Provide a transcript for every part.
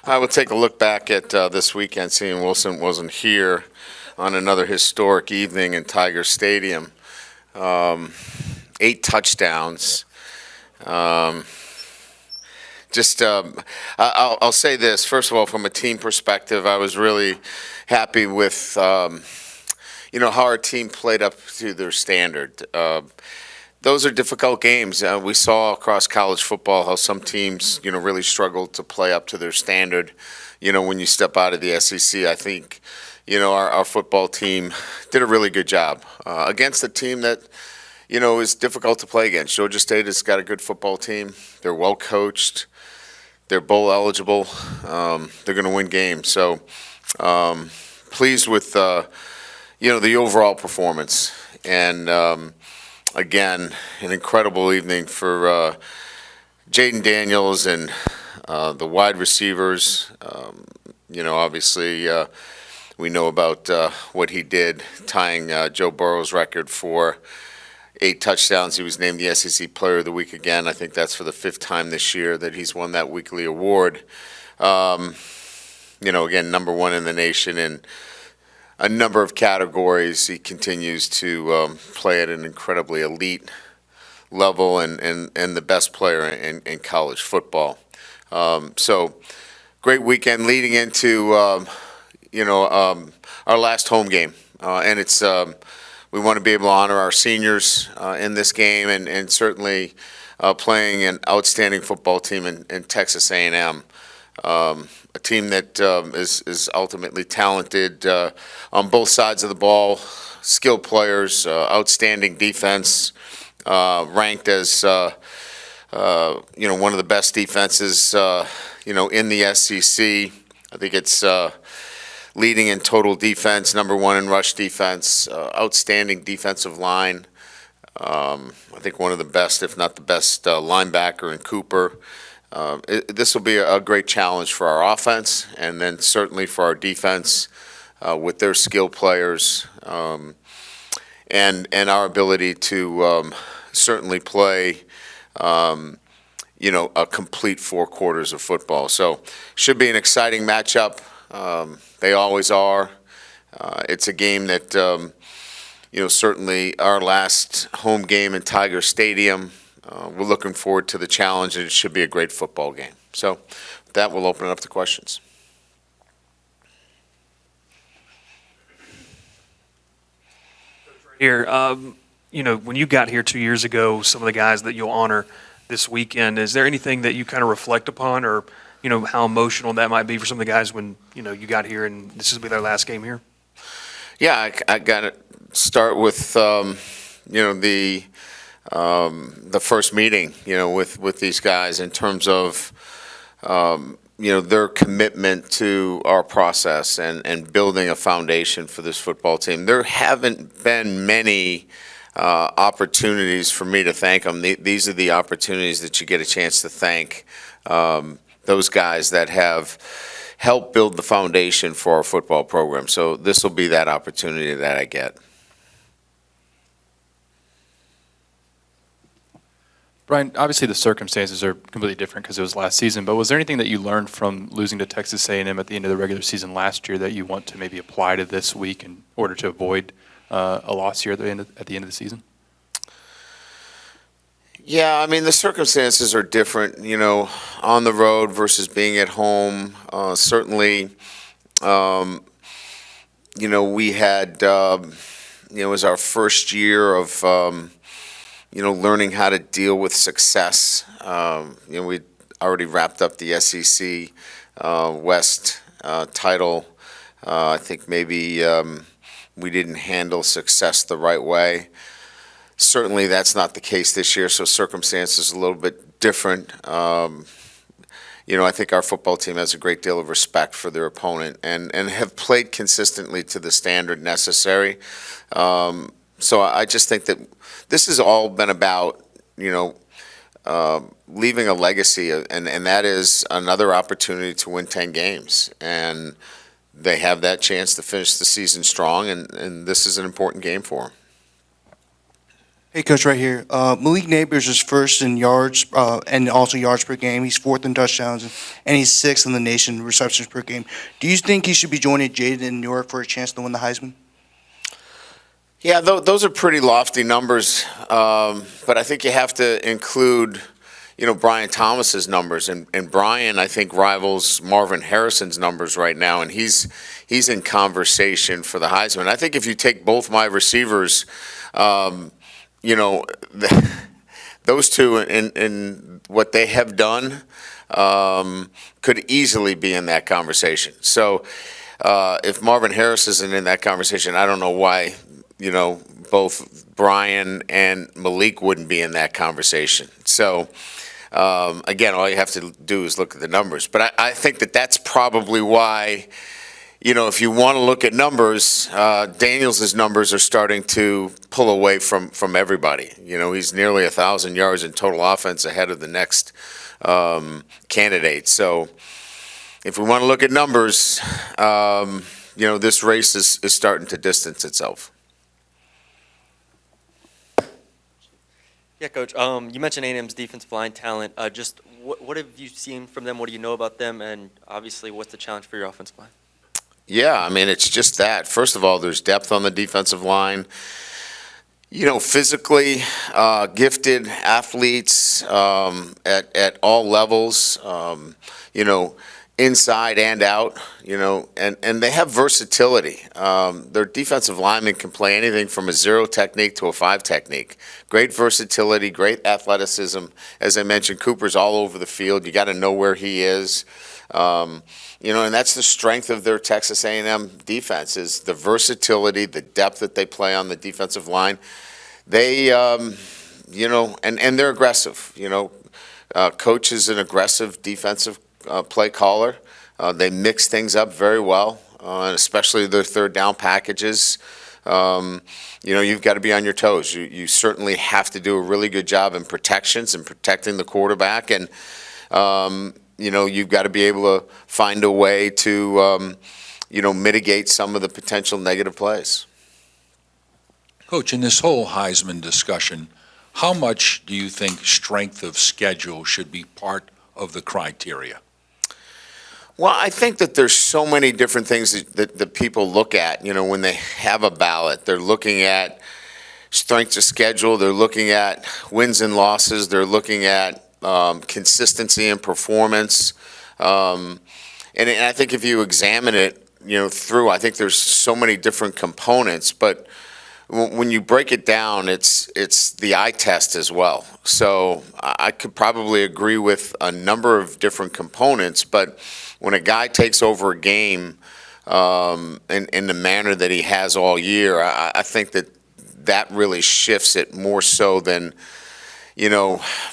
I will take a look back at this weekend, seeing Wilson wasn't here on another historic evening in Tiger Stadium. 8 touchdowns. Um, I'll say this. First of all, from a team perspective, I was really happy with, how our team played up to their standard. Those are difficult games. We saw across college football how some teams, really struggle to play up to their standard. When you step out of the SEC, I think, our football team did a really good job against a team that, is difficult to play against. Georgia State has got a good football team. They're well coached. They're bowl eligible. They're going to win games. So pleased with, the overall performance. And again, an incredible evening for Jayden Daniels and the wide receivers. Obviously, we know about what he did, tying Joe Burrow's record for 8 touchdowns. He was named the SEC Player of the Week again. I think that's for the 5th time this year that he's won that weekly award. Again, #1 in the nation in a number of categories. He continues to play at an incredibly elite level and the best player in college football. So great weekend leading into, our last home game. And it's we want to be able to honor our seniors in this game and certainly playing an outstanding football team in Texas A&M. A team that is ultimately talented on both sides of the ball, skilled players, outstanding defense, ranked as one of the best defenses in the SEC. I think it's leading in total defense, #1 in rush defense, outstanding defensive line. I think one of the best, if not the best, linebacker in Cooper. This will be a great challenge for our offense, and then certainly for our defense with their skill players and our ability to certainly play, a complete 4 quarters of football. So should be an exciting matchup. They always are. It's a game that, certainly our last home game in Tiger Stadium. We're looking forward to the challenge, and it should be a great football game. So with that, we'll open it up to questions. Here, when you got here 2 years ago, some of the guys that you'll honor this weekend, is there anything that you kind of reflect upon or, how emotional that might be for some of the guys when, you got here and this will be their last game here? Yeah, I got to start with, the first meeting, with these guys in terms of, their commitment to our process and building a foundation for this football team. There haven't been many opportunities for me to thank them. These are the opportunities that you get a chance to thank those guys that have helped build the foundation for our football program. So this will be that opportunity that I get. Brian, obviously the circumstances are completely different because it was last season, but was there anything that you learned from losing to Texas A&M at the end of the regular season last year that you want to maybe apply to this week in order to avoid a loss here at the end of the season? Yeah, I mean, the circumstances are different, on the road versus being at home. Certainly, we had, it was our first year of, learning how to deal with success. We already wrapped up the SEC West title. I think maybe we didn't handle success the right way. Certainly that's not the case this year, so circumstances a little bit different. I think our football team has a great deal of respect for their opponent and have played consistently to the standard necessary. So I just think that this has all been about, leaving a legacy, and that is another opportunity to win 10 games. And they have that chance to finish the season strong, and this is an important game for them. Hey, Coach, right here. Malik Neighbors is first in yards and also yards per game. He's fourth in touchdowns, and he's sixth in the nation in receptions per game. Do you think he should be joining Jayden in New York for a chance to win the Heisman? Yeah, those are pretty lofty numbers, but I think you have to include, Brian Thomas's numbers, and Brian, I think, rivals Marvin Harrison's numbers right now, and he's in conversation for the Heisman. I think if you take both my receivers, those two in what they have done could easily be in that conversation. So if Marvin Harris isn't in that conversation, I don't know why, both Brian and Malik wouldn't be in that conversation. So again, all you have to do is look at the numbers. But I think that's probably why, if you want to look at numbers, Daniels' numbers are starting to pull away from everybody. He's nearly 1,000 yards in total offense ahead of the next candidate. So if we want to look at numbers, this race is starting to distance itself. Yeah, Coach. You mentioned A&M's defensive line talent. Just what have you seen from them? What do you know about them? And obviously, what's the challenge for your offensive line? Yeah, I mean, it's just that. First of all, there's depth on the defensive line. Physically gifted athletes at all levels, inside and out, and they have versatility. Their defensive linemen can play anything from a 0 technique to a 5 technique. Great versatility, great athleticism. As I mentioned, Cooper's all over the field. You got to know where he is. And that's the strength of their Texas A&M defense is the versatility, the depth that they play on the defensive line. They, and they're aggressive. Coach is an aggressive defensive play caller. They mix things up very well, especially their third down packages. You've got to be on your toes. You certainly have to do a really good job in protections and protecting the quarterback. And, you've got to be able to find a way to, mitigate some of the potential negative plays. Coach, in this whole Heisman discussion, how much do you think strength of schedule should be part of the criteria? Well, I think that there's so many different things that people look at, when they have a ballot. They're looking at strength of schedule. They're looking at wins and losses. They're looking at consistency and performance. And I think if you examine it, through, I think there's so many different components. But when you break it down, it's the eye test as well. So I could probably agree with a number of different components, but when a guy takes over a game in the manner that he has all year, I think that really shifts it more so than,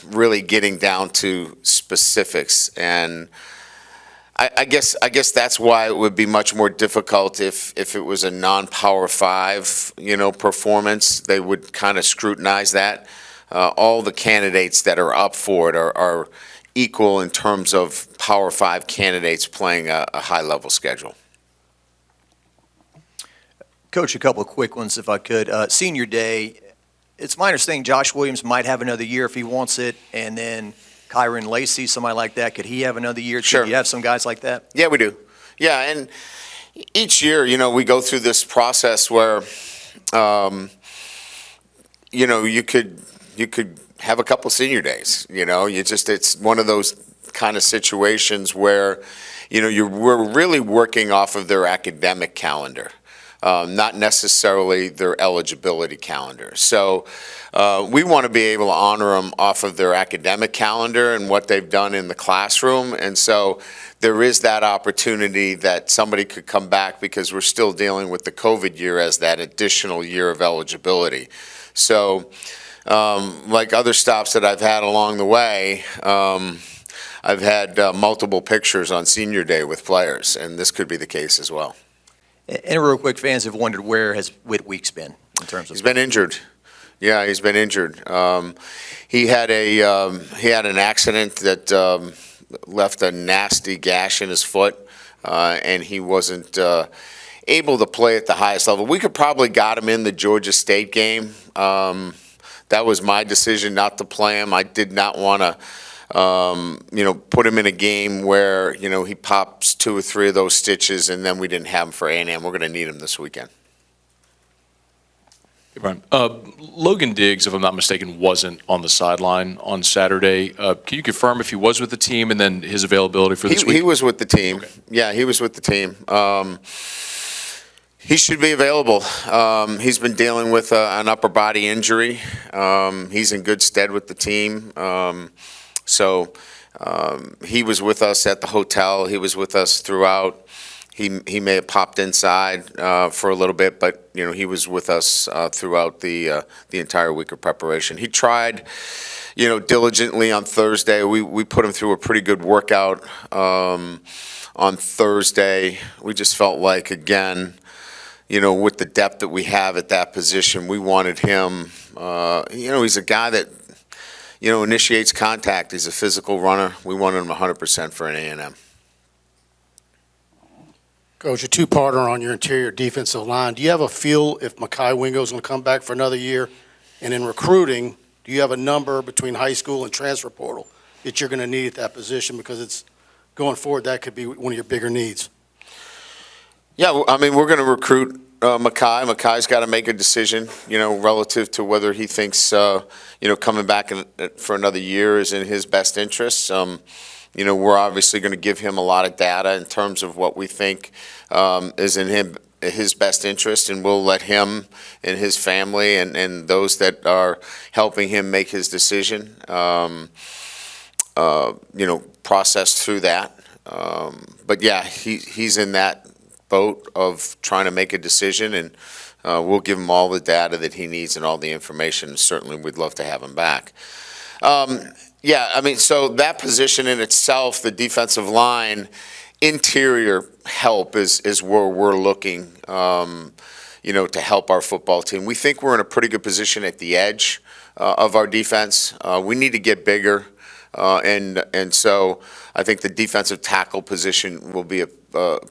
really getting down to specifics. And I guess that's why it would be much more difficult if it was a non-Power 5, performance. They would kind of scrutinize that. All the candidates that are up for it are equal in terms of Power 5 candidates playing a high-level schedule. Coach, a couple of quick ones, if I could. Senior day, it's my understanding Josh Williams might have another year if he wants it, and then Kyron Lacey, somebody like that, could he have another year? Sure. Do you have some guys like that? Yeah, we do. Yeah, and each year, we go through this process where, you could have a couple senior days. It's one of those kind of situations where, we're really working off of their academic calendar. Not necessarily their eligibility calendar. So we want to be able to honor them off of their academic calendar and what they've done in the classroom. And so there is that opportunity that somebody could come back because we're still dealing with the COVID year as that additional year of eligibility. So like other stops that I've had along the way, I've had multiple pictures on senior day with players, and this could be the case as well. And real quick, fans have wondered where has Whit Weeks been in terms of. He's been injured. Yeah, he's been injured. He had an accident that left a nasty gash in his foot, and he wasn't able to play at the highest level. We could probably got him in the Georgia State game. That was my decision not to play him. I did not want to, put him in a game where, he pops 2 or 3 of those stitches and then we didn't have him for A&M. We're going to need him this weekend. Hey, Brian. Logan Diggs, if I'm not mistaken, wasn't on the sideline on Saturday. Can you confirm if he was with the team and then his availability for this week? He was with the team. Okay. Yeah, he was with the team. He should be available. He's been dealing with an upper body injury. He's in good stead with the team. So he was with us at the hotel. He was with us throughout. He may have popped inside for a little bit, but he was with us throughout the entire week of preparation. He tried, diligently on Thursday. We put him through a pretty good workout on Thursday. We just felt like, again, with the depth that we have at that position, we wanted him. He's a guy that initiates contact. He's a physical runner. We wanted him 100% for an A&M. Coach, a two-parter on your interior defensive line. Do you have a feel if Mekhi Wingo is going to come back for another year? And in recruiting, do you have a number between high school and transfer portal that you're going to need at that position? Because it's going forward, that could be one of your bigger needs. Yeah, we're going to recruit Mekhi. Mekhi's got to make a decision, relative to whether he thinks, coming back for another year is in his best interests. We're obviously going to give him a lot of data in terms of what we think is in his best interest, and we'll let him and his family and those that are helping him make his decision, process through that. But yeah, he's in that boat of trying to make a decision, and we'll give him all the data that he needs and all the information. Certainly, we'd love to have him back. So that position in itself, the defensive line, interior help is where we're looking, to help our football team. We think we're in a pretty good position at the edge of our defense. We need to get bigger, and so I think the defensive tackle position will be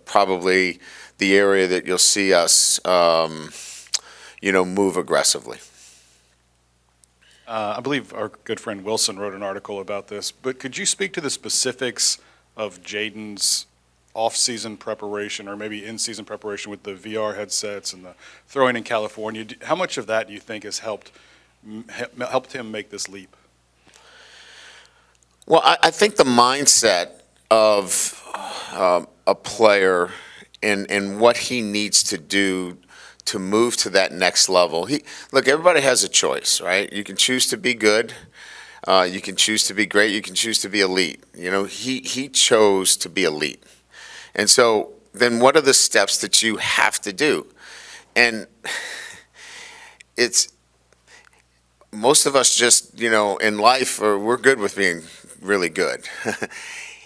probably the area that you'll see us, move aggressively. I believe our good friend Wilson wrote an article about this, but could you speak to the specifics of Jayden's off-season preparation or maybe in-season preparation with the VR headsets and the throwing in California? How much of that do you think has helped him make this leap? Well, I think the mindset of a player and what he needs to do to move to that next level. Look, everybody has a choice, right? You can choose to be good. You can choose to be great. You can choose to be elite. He chose to be elite. And so then what are the steps that you have to do? And it's most of us just, in life, we're good with being really good.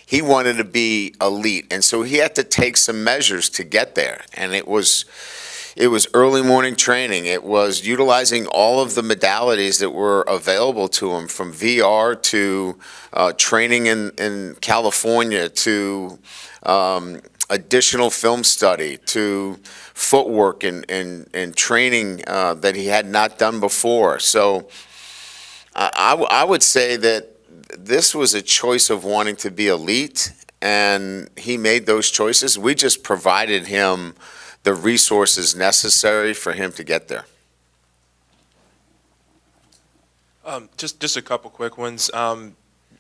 He wanted to be elite, and so he had to take some measures to get there. And it was early morning training. It was utilizing all of the modalities that were available to him, from VR to training in California to additional film study to footwork and training that he had not done before. So I would say that this was a choice of wanting to be elite, and he made those choices. We just provided him the resources necessary for him to get there. Just a couple quick ones.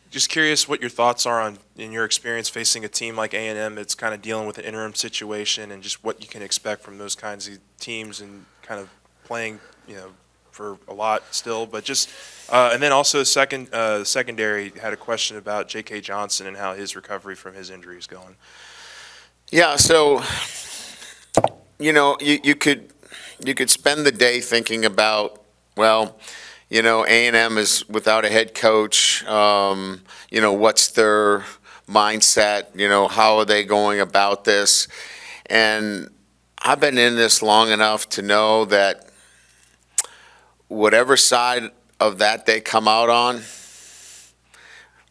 Just curious what your thoughts are on, in your experience, facing a team like A&M that's kind of dealing with an interim situation, and just what you can expect from those kinds of teams and kind of playing, for a lot still. But just and then also secondary had a question about J.K. Johnson and how his recovery from his injury is going. Yeah, so you could spend the day thinking about, well, A&M is without a head coach. What's their mindset? How are they going about this? And I've been in this long enough to know that whatever side of that they come out on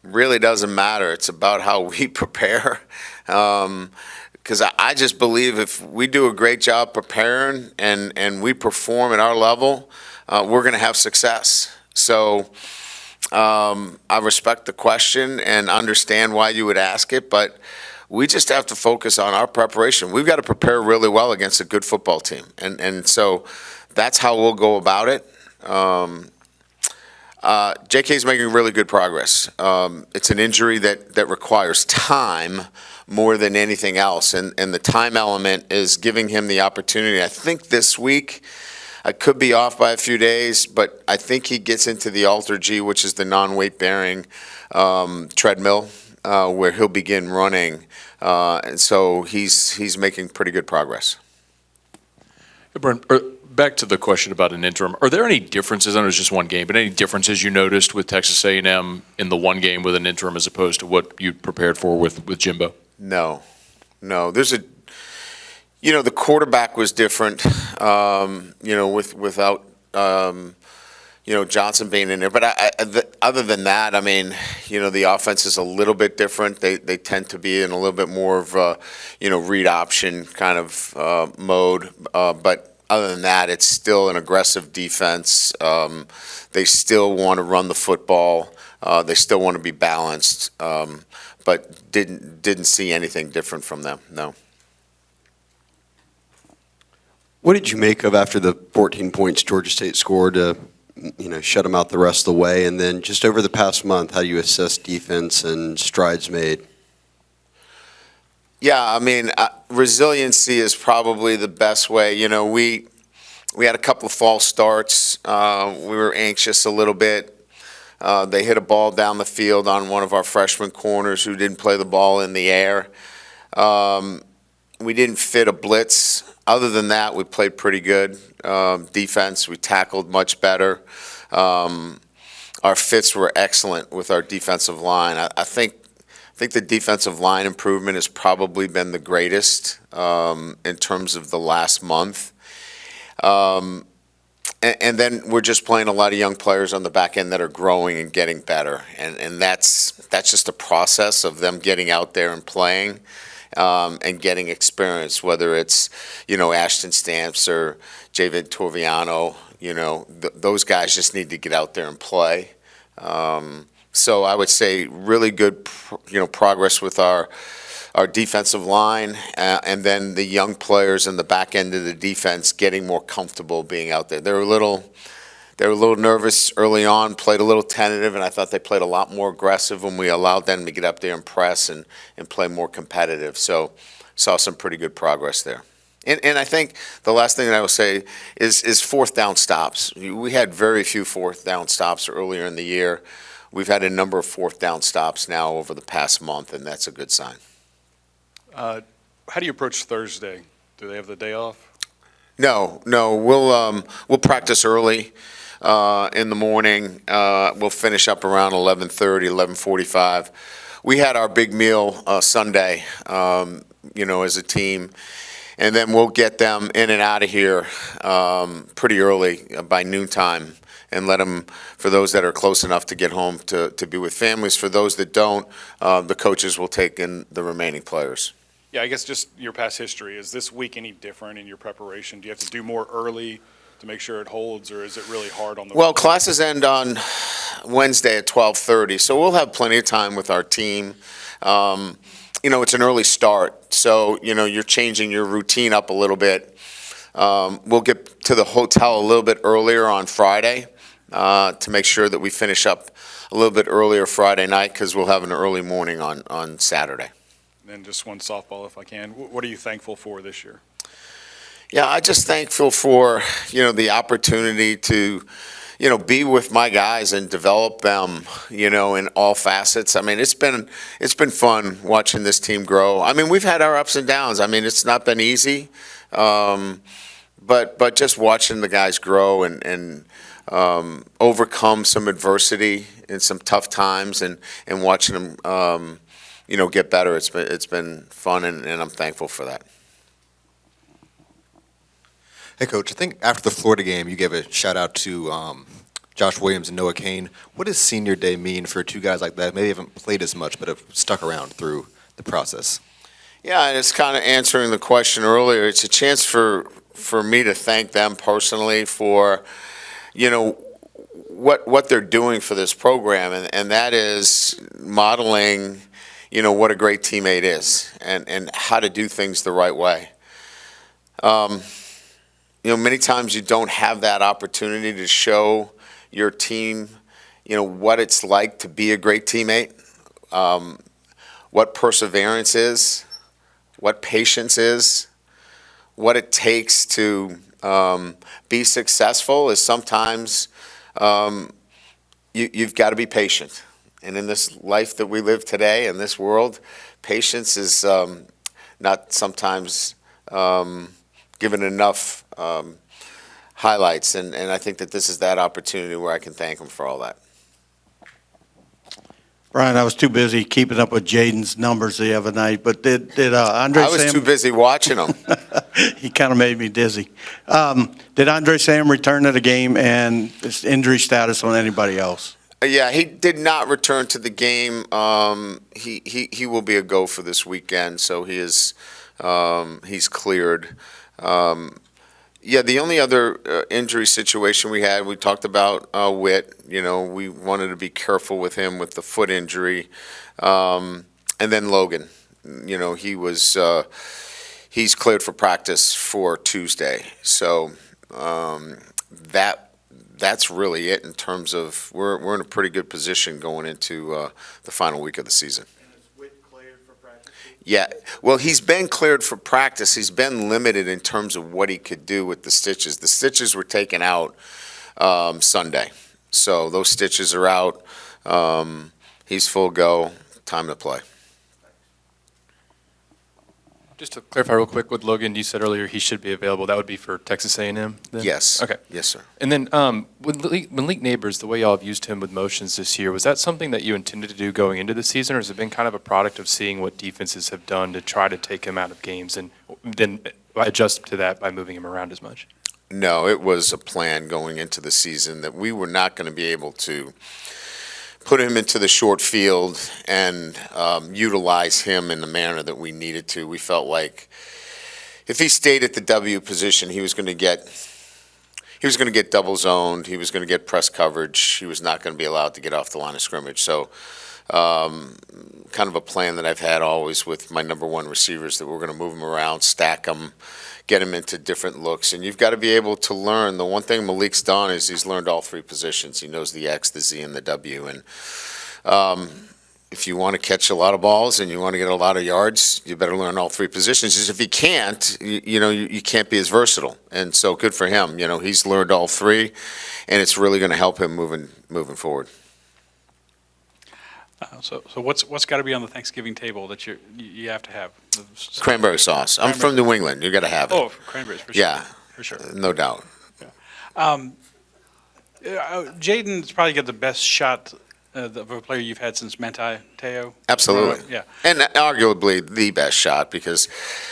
really doesn't matter. It's about how we prepare. Because I just believe if we do a great job preparing and we perform at our level, we're going to have success. So I respect the question and understand why you would ask it, but we just have to focus on our preparation. We've got to prepare really well against a good football team, and so that's how we'll go about it. JK's making really good progress. It's an injury that requires time more than anything else, and the time element is giving him the opportunity. I think this week, I could be off by a few days, but I think he gets into the Alter G, which is the non-weight bearing treadmill, where he'll begin running, and so he's making pretty good progress. Hey, Brent, back to the question about an interim. Are there any differences? I know it's just one game, but any differences you noticed with Texas A&M in the one game with an interim as opposed to what you prepared for with Jimbo? No. There's the quarterback was different, without, Johnson being in there. But other than that, I mean, the offense is a little bit different. They tend to be in a little bit more of a, read option kind of mode. But other than that, it's still an aggressive defense. They still want to run the football. They still want to be balanced. But didn't see anything different from them. No. What did you make of after the 14 points Georgia State scored to, shut them out the rest of the way? And then just over the past month, how do you assess defense and strides made? Yeah, I mean, resiliency is probably the best way. We had a couple of false starts. We were anxious a little bit. They hit a ball down the field on one of our freshman corners who didn't play the ball in the air. We didn't fit a blitz. Other than that, we played pretty good defense. We tackled much better. Our fits were excellent with our defensive line. I think the defensive line improvement has probably been the greatest in terms of the last month. And then we're just playing a lot of young players on the back end that are growing and getting better. And that's just a process of them getting out there and playing. And getting experience, whether it's, Ashton Stamps or Jayden Torviano, those guys just need to get out there and play. So I would say really good, progress with our defensive line, and then the young players in the back end of the defense getting more comfortable being out there. They were a little nervous early on, played a little tentative, and I thought they played a lot more aggressive when we allowed them to get up there and press and play more competitive. So saw some pretty good progress there. And I think the last thing that I will say is fourth down stops. We had very few fourth down stops earlier in the year. We've had a number of fourth down stops now over the past month, and that's a good sign. How do you approach Thursday? Do they have the day off? No. We'll practice early in the morning. We'll finish up around 11:30, 11:45. We had our big meal Sunday, as a team, and then we'll get them in and out of here pretty early by noontime, and let them, for those that are close enough to get home to be with families. For those that don't, the coaches will take in the remaining players. Yeah, I guess just your past history. Is this week any different in your preparation? Do you have to do more early to make sure it holds, or is it really hard on the? Well, classes end on Wednesday at 12:30, so we'll have plenty of time with our team. It's an early start, so, you're changing your routine up a little bit. We'll get to the hotel a little bit earlier on Friday to make sure that we finish up a little bit earlier Friday night, because we'll have an early morning on Saturday. And just one softball, if I can. What are you thankful for this year? Yeah, I'm just thankful for, the opportunity to, be with my guys and develop them, in all facets. I mean, it's been fun watching this team grow. I mean, we've had our ups and downs. I mean, it's not been easy, but just watching the guys grow and overcome some adversity and some tough times, and watching them, get better. It's been fun, and I'm thankful for that. Hey, Coach, I think after the Florida game, you gave a shout-out to Josh Williams and Noah Kane. What does senior day mean for two guys like that? Maybe haven't played as much, but have stuck around through the process. Yeah, and it's kind of answering the question earlier. It's a chance for me to thank them personally for, what they're doing for this program, and that is modeling, what a great teammate is and how to do things the right way. Many times you don't have that opportunity to show your team, what it's like to be a great teammate, what perseverance is, what patience is, what it takes to be successful is sometimes you've got to be patient. And in this life that we live today, in this world, patience is not sometimes given enough highlights. And I think that this is that opportunity where I can thank him for all that. Brian, I was too busy keeping up with Jayden's numbers the other night, but did Andre I was Sam... too busy watching him. He kind of made me dizzy. Did Andre Sam return to the game, and his injury status on anybody else? Yeah, he did not return to the game. He will be a go for this weekend, so he's cleared. Yeah, the only other injury situation we had, we talked about Witt. We wanted to be careful with him with the foot injury, and then Logan. He's cleared for practice for Tuesday. So that's really it in terms of we're in a pretty good position going into the final week of the season. Yeah, well, he's been cleared for practice. He's been limited in terms of what he could do with the stitches. The stitches were taken out Sunday, so those stitches are out. He's full go, time to play. Just to clarify real quick with Logan, you said earlier he should be available. That would be for Texas A&M then? Yes. Okay. Yes, sir. And then Malik Neighbors, the way y'all have used him with motions this year, was that something that you intended to do going into the season, or has it been kind of a product of seeing what defenses have done to try to take him out of games and then adjust to that by moving him around as much? No, it was a plan going into the season that we were not going to be able to put him into the short field and utilize him in the manner that we needed to. We felt like if he stayed at the W position, he was going to get double zoned. He was going to get press coverage. He was not going to be allowed to get off the line of scrimmage. So kind of a plan that I've had always with my number one receivers, that we're going to move them around, stack them, get him into different looks. And you've got to be able to learn. The one thing Malik's done is he's learned all three positions. He knows the X, the Z, and the W. And if you want to catch a lot of balls and you want to get a lot of yards, you better learn all three positions. Because if you can't, you can't be as versatile. And so good for him. He's learned all three, and it's really going to help him moving forward. So what's got to be on the Thanksgiving table that you have to have? Cranberry sauce. I'm from New England. You got to have it. Oh, cranberries for sure. Yeah, for sure. No doubt. Jayden's probably got the best shot of a player you've had since Manti Te'o. Absolutely. Yeah. And arguably the best shot, because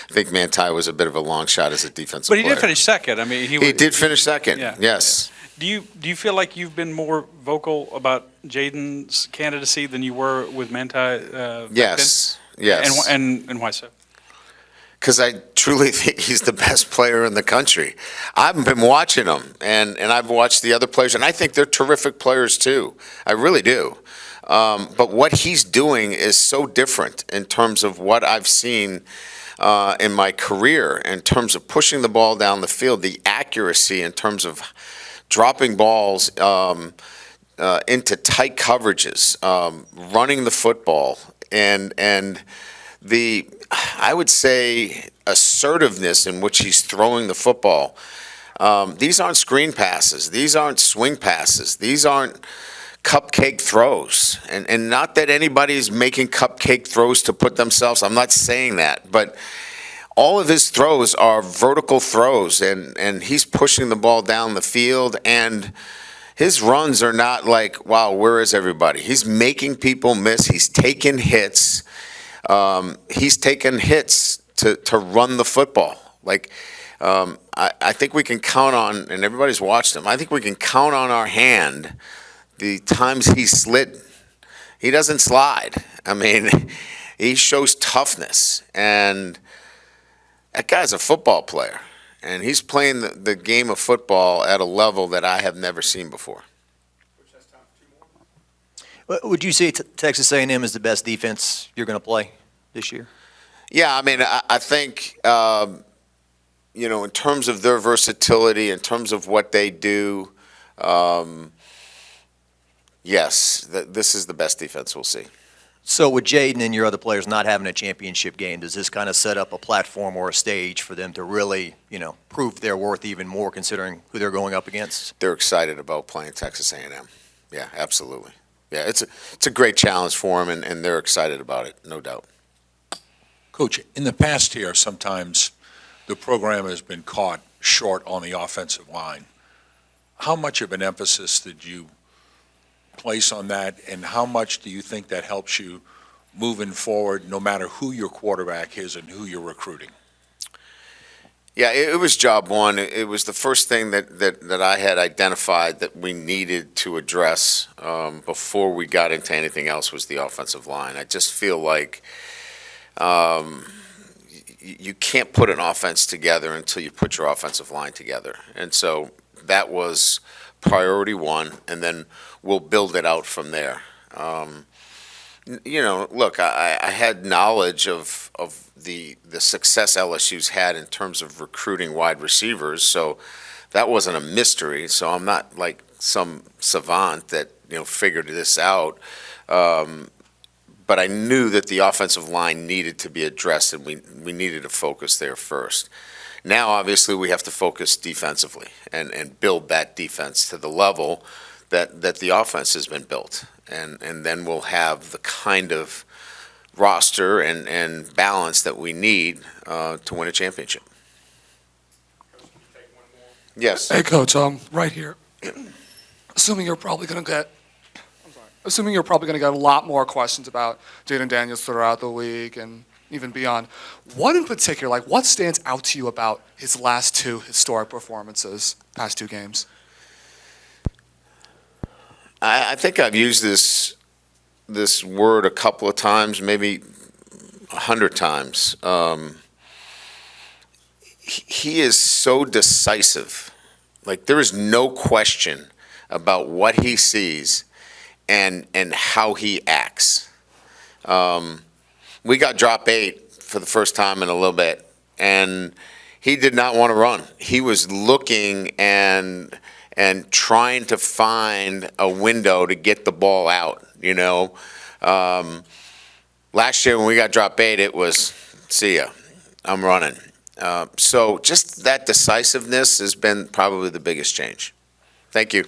I think Manti was a bit of a long shot as a defensive But he player. did finish second. I mean, He did finish second. Yeah. Yes. Do you feel like you've been more vocal about Jayden's candidacy than you were with Manti? Back Yes. then? Yes. And why so? Because I truly think he's the best player in the country. I've been watching him, and I've watched the other players, and I think they're terrific players too. I really do. But what he's doing is so different in terms of what I've seen in my career, in terms of pushing the ball down the field, the accuracy in terms of dropping balls into tight coverages, running the football, and the, I would say, assertiveness in which he's throwing the football. These aren't screen passes. These aren't swing passes. These aren't cupcake throws. And not that anybody's making cupcake throws to put themselves, I'm not saying that, but all of his throws are vertical throws, and he's pushing the ball down the field, and his runs are not like, wow, where is everybody? He's making people miss. He's taking hits. He's taken hits to run the football. Like, I think we can count on, and everybody's watched him, I think we can count on our hand the times he slid. He doesn't slide. I mean, he shows toughness, and that guy's a football player, and he's playing the game of football at a level that I have never seen before. Would you say Texas A&M is the best defense you're going to play this year? Yeah, I mean, I think, in terms of their versatility, in terms of what they do, yes, this is the best defense we'll see. So with Jayden and your other players not having a championship game, does this kind of set up a platform or a stage for them to really, prove their worth even more considering who they're going up against? They're excited about playing Texas A&M. Yeah, absolutely. Yeah, it's a great challenge for them, and they're excited about it, no doubt. Coach, in the past here, sometimes the program has been caught short on the offensive line. How much of an emphasis did you place on that, and how much do you think that helps you moving forward, no matter who your quarterback is and who you're recruiting? Yeah, it was job one. It was the first thing that I had identified that we needed to address before we got into anything else was the offensive line. I just feel like you can't put an offense together until you put your offensive line together. And so that was priority one, and then we'll build it out from there. Look, I had knowledge of the success LSU's had in terms of recruiting wide receivers, so that wasn't a mystery. So I'm not like some savant that figured this out. But I knew that the offensive line needed to be addressed, and we needed to focus there first. Now, obviously, we have to focus defensively and build that defense to the level that the offense has been built. And then we'll have the kind of roster and balance that we need to win a championship. Yes. Hey, Coach, right here. Assuming you're probably going to get a lot more questions about Jayden Daniels throughout the week and even beyond. What in particular, what stands out to you about his last two historic performances, past two games? I think I've used this word a couple of times, maybe 100 times. He is so decisive. Like, there is no question about what he sees and how he acts. We got drop 8 for the first time in a little bit, and he did not want to run. He was looking and trying to find a window to get the ball out, Last year when we got drop 8, it was, see ya, I'm running. So just that decisiveness has been probably the biggest change. Thank you.